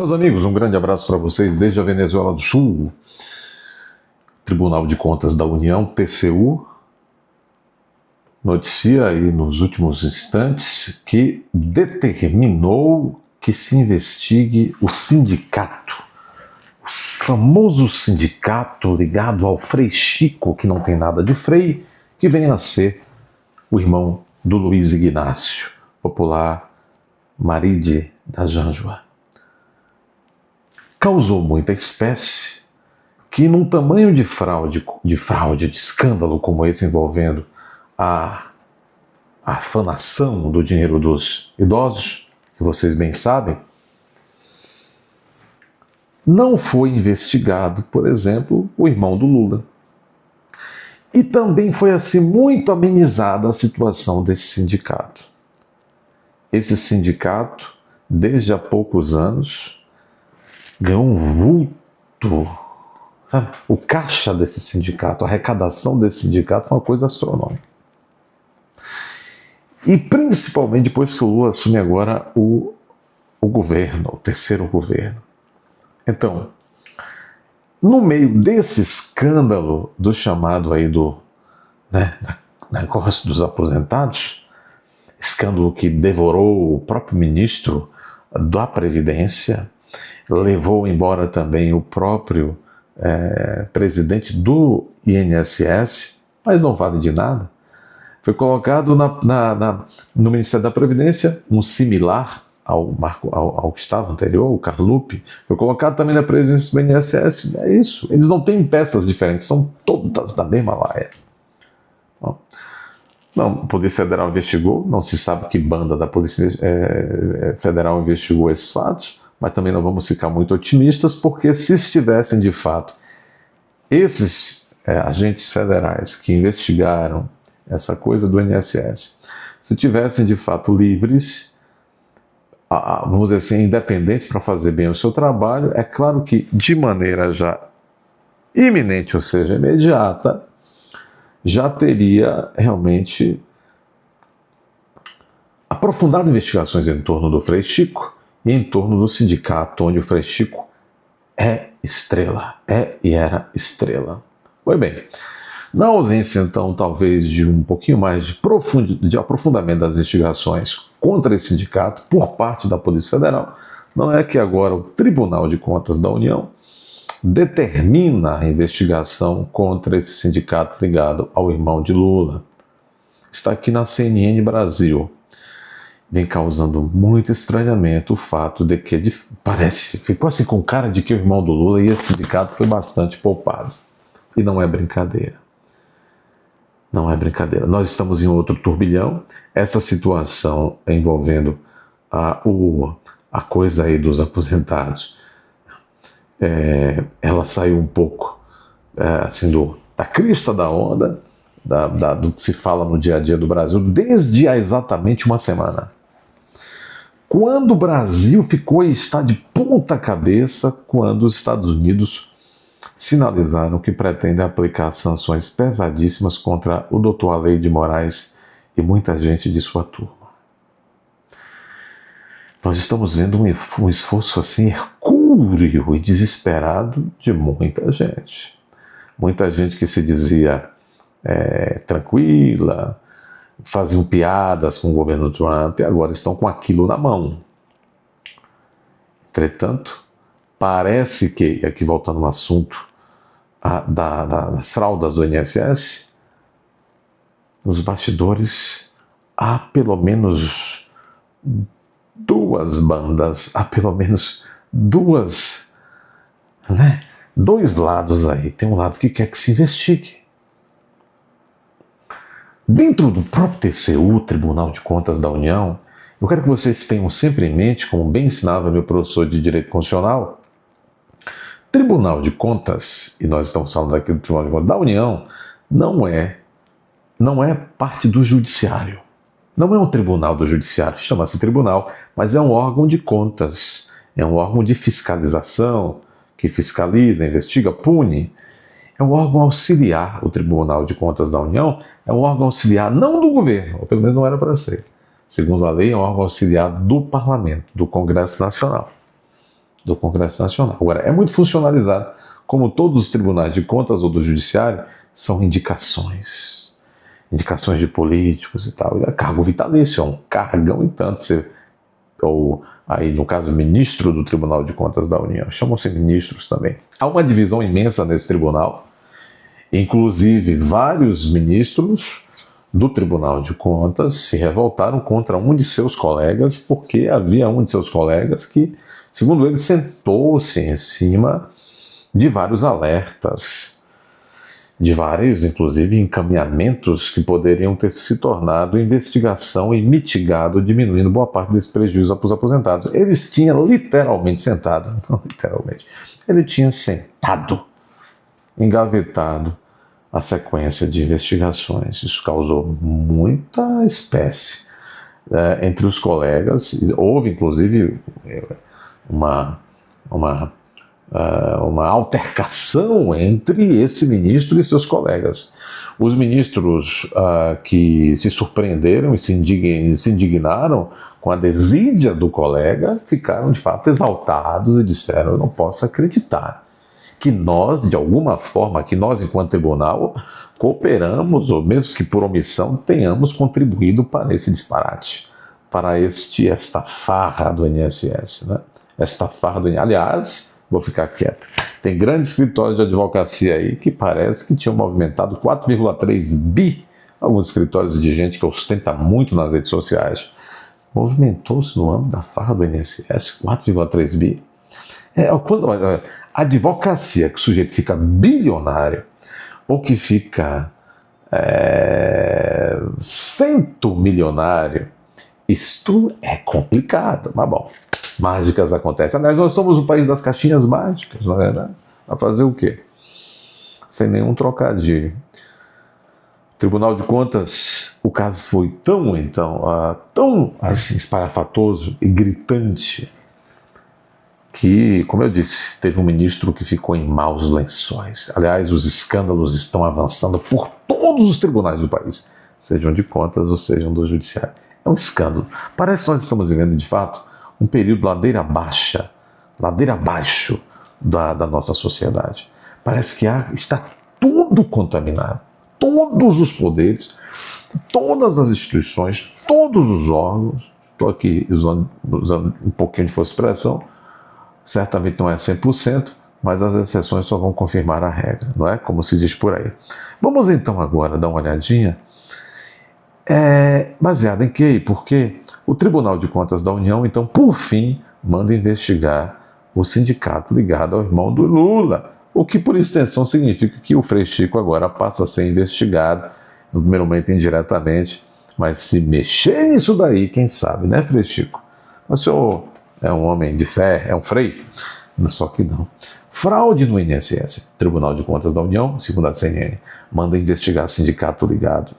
Meus amigos, um grande abraço para vocês desde a Venezuela do Sul. Tribunal de Contas da União, TCU, noticia aí nos últimos instantes que determinou que se investigue o sindicato, o famoso sindicato ligado ao Frei Chico, que não tem nada de Frei, que vem a ser o irmão do Luiz Ignácio, popular Maride da Janjoa. Causou muita espécie que, num tamanho de fraude, de escândalo como esse envolvendo a afanação do dinheiro dos idosos, que vocês bem sabem, não foi investigado, por exemplo, o irmão do Lula. E também foi assim muito amenizada a situação desse sindicato. Esse sindicato, desde há poucos anos, ganhou um vulto. Sabe? O caixa desse sindicato, a arrecadação desse sindicato é uma coisa astronômica. E principalmente depois que o Lula assume agora o governo, o terceiro governo. Então, no meio desse escândalo do chamado aí do negócio dos aposentados, escândalo que devorou o próprio ministro da Previdência, levou embora também o próprio presidente do INSS, mas não vale de nada. Foi colocado no Ministério da Previdência um similar ao que estava anterior, o Carlupe. Foi colocado também na presidência do INSS. É isso. Eles não têm peças diferentes, são todas da mesma laia. Não, o Poder Federal investigou, não se sabe que banda da Polícia Federal investigou esses fatos, mas também não vamos ficar muito otimistas, porque se estivessem de fato esses agentes federais que investigaram essa coisa do INSS, se tivessem de fato livres, vamos dizer assim, independentes para fazer bem o seu trabalho, é claro que de maneira já iminente, ou seja, imediata, já teria realmente aprofundado investigações em torno do Frei Chico e em torno do sindicato, onde o Frei Chico é estrela, e era estrela. Pois bem, na ausência, então, talvez de um pouquinho mais de aprofundamento das investigações contra esse sindicato por parte da Polícia Federal, não é que agora o Tribunal de Contas da União determina a investigação contra esse sindicato ligado ao irmão de Lula. Está aqui na CNN Brasil. Vem causando muito estranhamento o fato de que ficou assim com cara de que o irmão do Lula e esse sindicato foi bastante poupado. E não é brincadeira. Não é brincadeira. Nós estamos em outro turbilhão. Essa situação envolvendo a coisa aí dos aposentados, ela saiu um pouco assim da crista da onda do que se fala no dia a dia do Brasil desde há exatamente uma semana. Quando o Brasil ficou e está de ponta cabeça quando os Estados Unidos sinalizaram que pretendem aplicar sanções pesadíssimas contra o Dr. Alei de Moraes e muita gente de sua turma. Nós estamos vendo um esforço assim hercúleo e desesperado de muita gente. Muita gente que se dizia tranquila, faziam piadas com o governo Trump e agora estão com aquilo na mão. Entretanto, parece que, e aqui voltando ao assunto das fraudas do INSS, nos bastidores há pelo menos duas bandas, há pelo menos dois lados aí. Tem um lado que quer que se investigue. Dentro do próprio TCU, Tribunal de Contas da União, eu quero que vocês tenham sempre em mente, como bem ensinava meu professor de Direito Constitucional, Tribunal de Contas, e nós estamos falando aqui do Tribunal de Contas da União, não é parte do Judiciário. Não é um tribunal do Judiciário, chama-se tribunal, mas é um órgão de contas, é um órgão de fiscalização, que fiscaliza, investiga, pune. É um órgão auxiliar, o Tribunal de Contas da União é um órgão auxiliar não do governo, ou pelo menos não era para ser. Segundo a lei, é um órgão auxiliar do Parlamento, do Congresso Nacional. do Congresso Nacional. Agora, é muito funcionalizado, como todos os tribunais de contas ou do judiciário, são indicações de políticos e tal. É cargo vitalício, é um cargão e tanto. Ou aí, no caso, ministro do Tribunal de Contas da União, chamam-se ministros também. Há uma divisão imensa nesse tribunal, inclusive vários ministros do Tribunal de Contas se revoltaram contra um de seus colegas, porque havia um de seus colegas que, segundo ele, sentou-se em cima de vários alertas, de vários, inclusive, encaminhamentos que poderiam ter se tornado investigação e mitigado, diminuindo boa parte desse prejuízo para os aposentados. Eles tinham literalmente sentado, não literalmente, ele tinha sentado, engavetado a sequência de investigações. Isso causou muita espécie entre os colegas. Houve, inclusive, uma altercação entre esse ministro e seus colegas. Os ministros que se surpreenderam e se indignaram com a desídia do colega ficaram, de fato, exaltados e disseram: eu não posso acreditar que nós, de alguma forma, que nós, enquanto tribunal, cooperamos, ou mesmo que por omissão, tenhamos contribuído para esse disparate, para esta farra do INSS, né? Esta farra do INSS. Aliás, vou ficar quieto. Tem grandes escritórios de advocacia aí que parece que tinham movimentado 4,3 bi, alguns escritórios de gente que ostenta muito nas redes sociais. Movimentou-se no âmbito da farra do INSS 4,3 bi. Quando a advocacia, que o sujeito fica bilionário, ou que fica centomilionário, isto é complicado, mas bom, mágicas acontecem. Aliás, nós somos o país das caixinhas mágicas, não é verdade? Vai fazer o quê? Sem nenhum trocadilho. Tribunal de Contas, o caso foi tão assim, espalhafatoso e gritante, que, como eu disse, teve um ministro que ficou em maus lençóis. Aliás, os escândalos estão avançando por todos os tribunais do país, sejam de contas ou sejam do judiciário. É um escândalo. Parece que nós estamos vivendo, de fato, um período ladeira abaixo da nossa sociedade. Parece que está tudo contaminado. Todos os poderes, todas as instituições, todos os órgãos. Estou aqui usando um pouquinho de força de expressão. Certamente não é 100%, mas as exceções só vão confirmar a regra, não é? Como se diz por aí. Vamos então agora dar uma olhadinha, baseada em quê e por quê? O Tribunal de Contas da União, então, por fim, manda investigar o sindicato ligado ao irmão do Lula, o que, por extensão, significa que o Frei Chico agora passa a ser investigado, no primeiro momento indiretamente, mas se mexer nisso daí, quem sabe, né, Frei Chico? O senhor é um homem de fé, é um frei? Só que não. Fraude no INSS. Tribunal de Contas da União, segundo a CNN, manda investigar sindicato ligado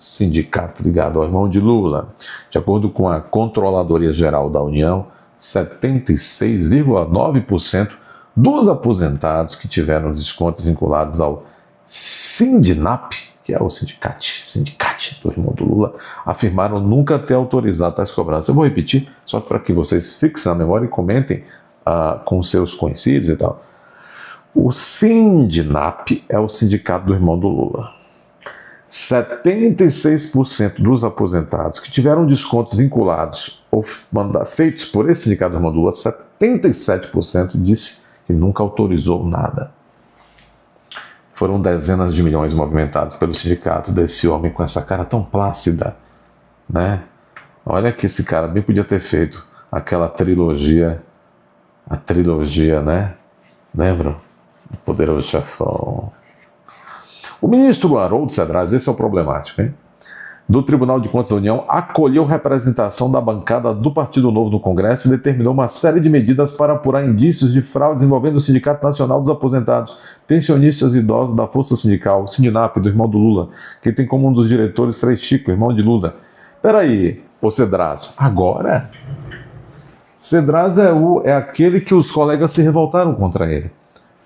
ao irmão de Lula. De acordo com a Controladoria Geral da União, 76,9% dos aposentados que tiveram descontos vinculados ao Sindinap, que é o sindicate do irmão do Lula, afirmaram nunca ter autorizado tais cobranças. Eu vou repetir, só para que vocês fixem na memória e comentem com seus conhecidos e tal. O Sindinap é o sindicato do irmão do Lula. 76% dos aposentados que tiveram descontos vinculados ou feitos por esse sindicato do irmão do Lula, 77% disse que nunca autorizou nada. Foram dezenas de milhões movimentados pelo sindicato desse homem com essa cara tão plácida, né? Olha que esse cara bem podia ter feito aquela trilogia, né? Lembram? O Poderoso Chefão. O ministro Haroldo Cedrais, esse é o problemático, hein? Do Tribunal de Contas da União, acolheu representação da bancada do Partido Novo no Congresso e determinou uma série de medidas para apurar indícios de fraudes envolvendo o Sindicato Nacional dos Aposentados, Pensionistas e Idosos da Força Sindical, o Sindinap, do irmão do Lula, que tem como um dos diretores Frei Chico, irmão de Lula. Peraí, ô Cedrais, agora? Cedrais é aquele que os colegas se revoltaram contra ele.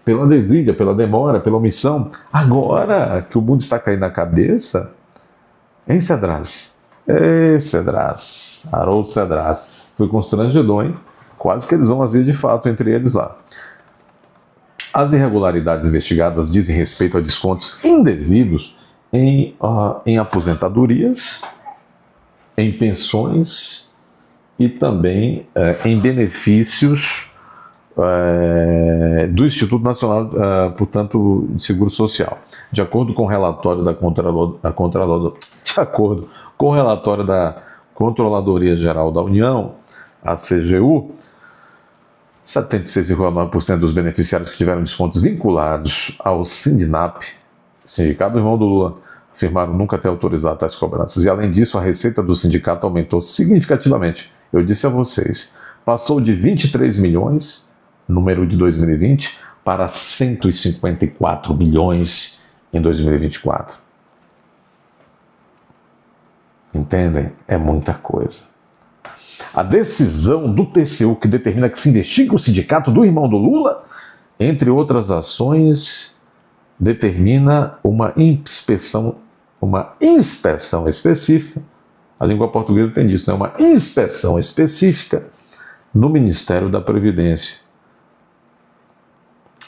Pela desídia, pela demora, pela omissão. Agora que o mundo está caindo na cabeça... Hein, Cedrais? Cedrais, Haroldo Cedrais. Foi constrangedor, hein? Quase que eles vão às vias de fato entre eles lá. As irregularidades investigadas dizem respeito a descontos indevidos em aposentadorias, em pensões e também em benefícios do Instituto Nacional, portanto, de Seguro Social. De acordo com o relatório da Controladoria Geral da União, a CGU, 76,9% dos beneficiários que tiveram descontos vinculados ao Sindinap, Sindicato do Irmão do Lula, afirmaram nunca ter autorizado tais cobranças. E, além disso, a receita do sindicato aumentou significativamente. Eu disse a vocês, passou de 23 milhões, número de 2020, para 154 milhões em 2024. Entendem? É muita coisa. A decisão do TCU que determina que se investigue o sindicato do Irmão do Lula, entre outras ações, determina uma inspeção específica, a língua portuguesa tem disso, né? Uma inspeção específica no Ministério da Previdência,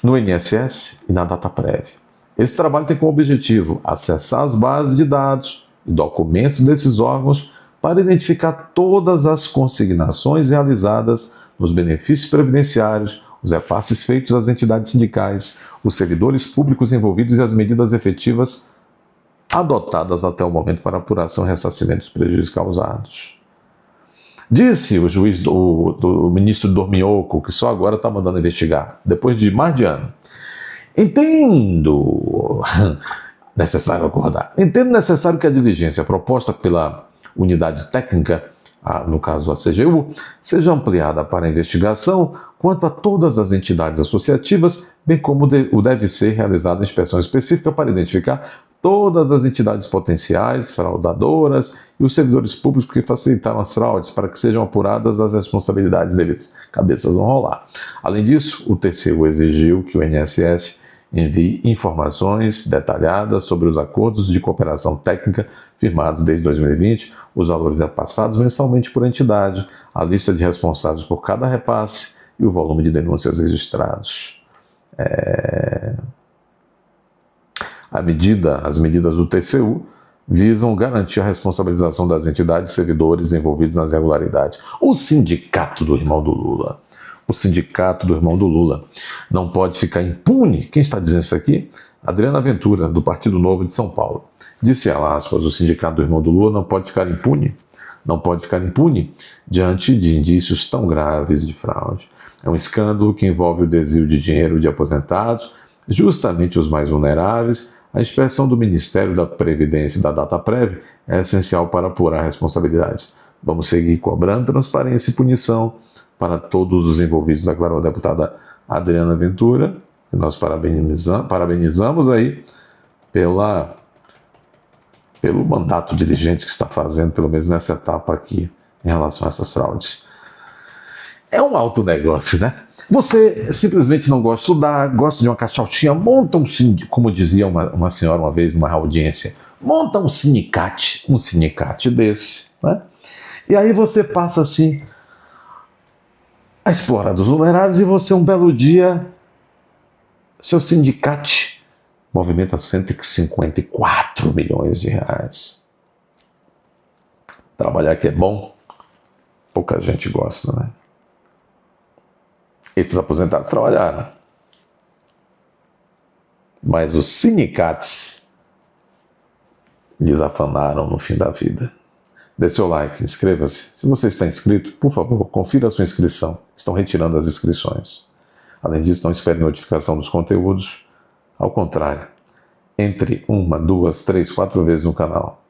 no INSS e na DataPrev. Esse trabalho tem como objetivo acessar as bases de dados e documentos desses órgãos para identificar todas as consignações realizadas nos benefícios previdenciários, os repasses feitos às entidades sindicais, os servidores públicos envolvidos e as medidas efetivas adotadas até o momento para apuração e ressarcimento dos prejuízos causados. Disse o juiz, do ministro Dorminhoco, que só agora está mandando investigar, depois de mais de ano. Entendo necessário que a diligência proposta pela unidade técnica, no caso a CGU, seja ampliada para a investigação quanto a todas as entidades associativas, bem como deve ser realizada inspeção específica para identificar todas as entidades potenciais, fraudadoras e os servidores públicos que facilitaram as fraudes, para que sejam apuradas as responsabilidades devidas. Cabeças vão rolar. Além disso, o TCU exigiu que o INSS envie informações detalhadas sobre os acordos de cooperação técnica firmados desde 2020, os valores repassados mensalmente por entidade, a lista de responsáveis por cada repasse e o volume de denúncias registrados. As medidas do TCU visam garantir a responsabilização das entidades e servidores envolvidos nas irregularidades. O Sindicato do Irmão do Lula. O Sindicato do Irmão do Lula não pode ficar impune. Quem está dizendo isso aqui? Adriana Ventura, do Partido Novo de São Paulo. Disse ela, aspas, o Sindicato do Irmão do Lula não pode ficar impune. Não pode ficar impune diante de indícios tão graves de fraude. É um escândalo que envolve o desvio de dinheiro de aposentados, justamente os mais vulneráveis. A inspeção do Ministério da Previdência e da DataPrev é essencial para apurar responsabilidades. Vamos seguir cobrando transparência e punição para todos os envolvidos, declarou a deputada Adriana Ventura, que nós parabenizamos aí pelo mandato diligente que está fazendo, pelo menos nessa etapa aqui, em relação a essas fraudes. É um alto negócio, né? Você simplesmente não gosta de estudar, gosta de uma caixotinha, monta um sindicato, como dizia uma senhora uma vez numa audiência, monta um sinicate desse, né? E aí você passa assim a explorar dos vulneráveis e você um belo dia, seu sindicate movimenta 154 milhões de reais. Trabalhar que é bom, pouca gente gosta, né? Esses aposentados trabalharam. Mas os sinicates lhes afanaram no fim da vida. Dê seu like, inscreva-se. Se você está inscrito, por favor, confira a sua inscrição. Estão retirando as inscrições. Além disso, não espere notificação dos conteúdos. Ao contrário, entre 1, 2, 3, 4 vezes no canal.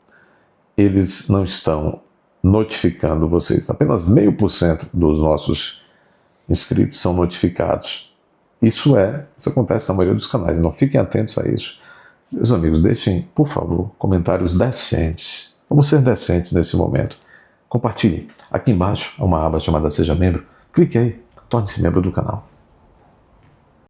Eles não estão notificando vocês. Apenas 0,5% dos nossos inscritos são notificados. Isso acontece na maioria dos canais, então fiquem atentos a isso. Meus amigos, deixem, por favor, comentários decentes. Vamos ser decentes nesse momento. Compartilhe. Aqui embaixo há uma aba chamada Seja Membro. Clique aí, torne-se membro do canal.